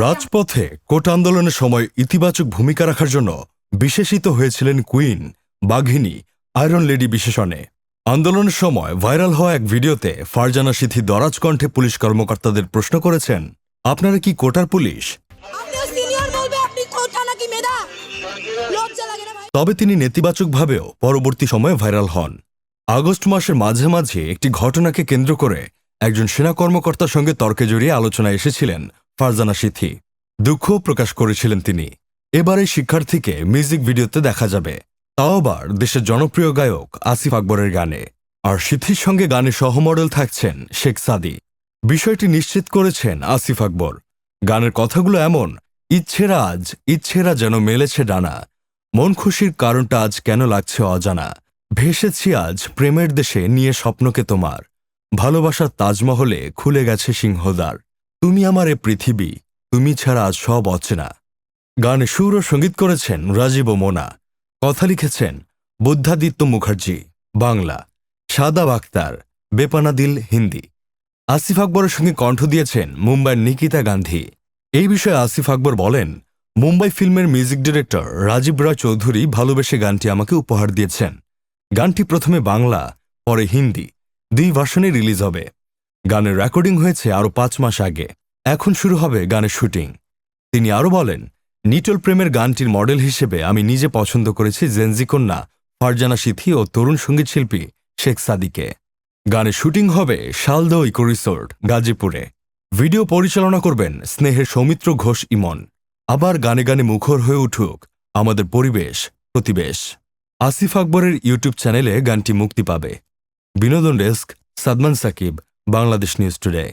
রাজপথে কোটা আন্দোলনের সময় ইতিবাচক ভূমিকা রাখার জন্য বিশেষিত হয়েছিলেন কুইন, বাঘিনী, আয়রন লেডি বিশেষণে। আন্দোলনের সময় ভাইরাল হওয়া এক ভিডিওতে ফারজানা সিথি দরাজ কণ্ঠে পুলিশ কর্মকর্তাদের প্রশ্ন করেছেন, আপনারা কি কোটার পুলিশ? তবে তিনি নেতিবাচকভাবেও পরবর্তী সময়ে ভাইরাল হন। আগস্ট মাসের মাঝে মাঝে একটি ঘটনাকে কেন্দ্র করে একজন সেনা কর্মকর্তার সঙ্গে তর্কে জড়িয়ে আলোচনায় এসেছিলেন ফারজানা সিথি। দুঃখও প্রকাশ করেছিলেন তিনি। এবার এই শিক্ষার্থীকে মিউজিক ভিডিওতে দেখা যাবে, তাও আবার দেশের জনপ্রিয় গায়ক আসিফ আকবরের গানে। আর সিথির সঙ্গে গানে সহমডেল থাকছেন শেখ সাদি। বিষয়টি নিশ্চিত করেছেন আসিফ আকবর। গানের কথাগুলো এমন, ইচ্ছেরা আজ ইচ্ছেরা যেন মেলেছে ডানা, মন খুশির কারণটা আজ কেন লাগছে অজানা, ভেসেছি আজ প্রেমের দেশে নিয়ে স্বপ্নকে তোমার, ভালোবাসার তাজমহলে খুলে গেছে সিংহদ্বার, তুমি আমার এ পৃথিবী, তুমি ছাড়া আজ সব অচেনা। গানে সুর ও সঙ্গীত করেছেন রাজীব ও মোনা। কথা লিখেছেন বুদ্ধাদিত্য মুখার্জি বাংলা, শাদাব আক্তার, বেপানা দিল হিন্দি। আসিফ আকবরের সঙ্গে কণ্ঠ দিয়েছেন মুম্বাইয়ের নিকিতা গান্ধী। এই বিষয়ে আসিফ আকবর বলেন, মুম্বাই ফিল্মের মিউজিক ডিরেক্টর রাজীব রায় চৌধুরী ভালোবেসে গানটি আমাকে উপহার দিয়েছেন। গানটি প্রথমে বাংলা, পরে হিন্দি, 2 ভার্সনে রিলিজ হবে। গানের রেকর্ডিং হয়েছে আরও 5 মাস আগে। এখন শুরু হবে গানের শুটিং। তিনি আরও বলেন, নিটল প্রেমের গানটির মডেল হিসেবে আমি নিজে পছন্দ করেছি জেনজি কন্যা ফারজানা সিথি ও তরুণ সঙ্গীতশিল্পী শেখ সাদিকে। গানের শুটিং হবে শালদহ ইকো রিসোর্ট, গাজীপুরে। ভিডিও পরিচালনা করবেন স্নেহের সৌমিত্র ঘোষ ইমন। আবার গানে গানে মুখর হয়ে উঠুক আমাদের পরিবেশ প্রতিবেশ। আসিফ আকবরের ইউটিউব চ্যানেলে গানটি মুক্তি পাবে। বিনোদন desk, Sadman Sakib, Bangladesh news today.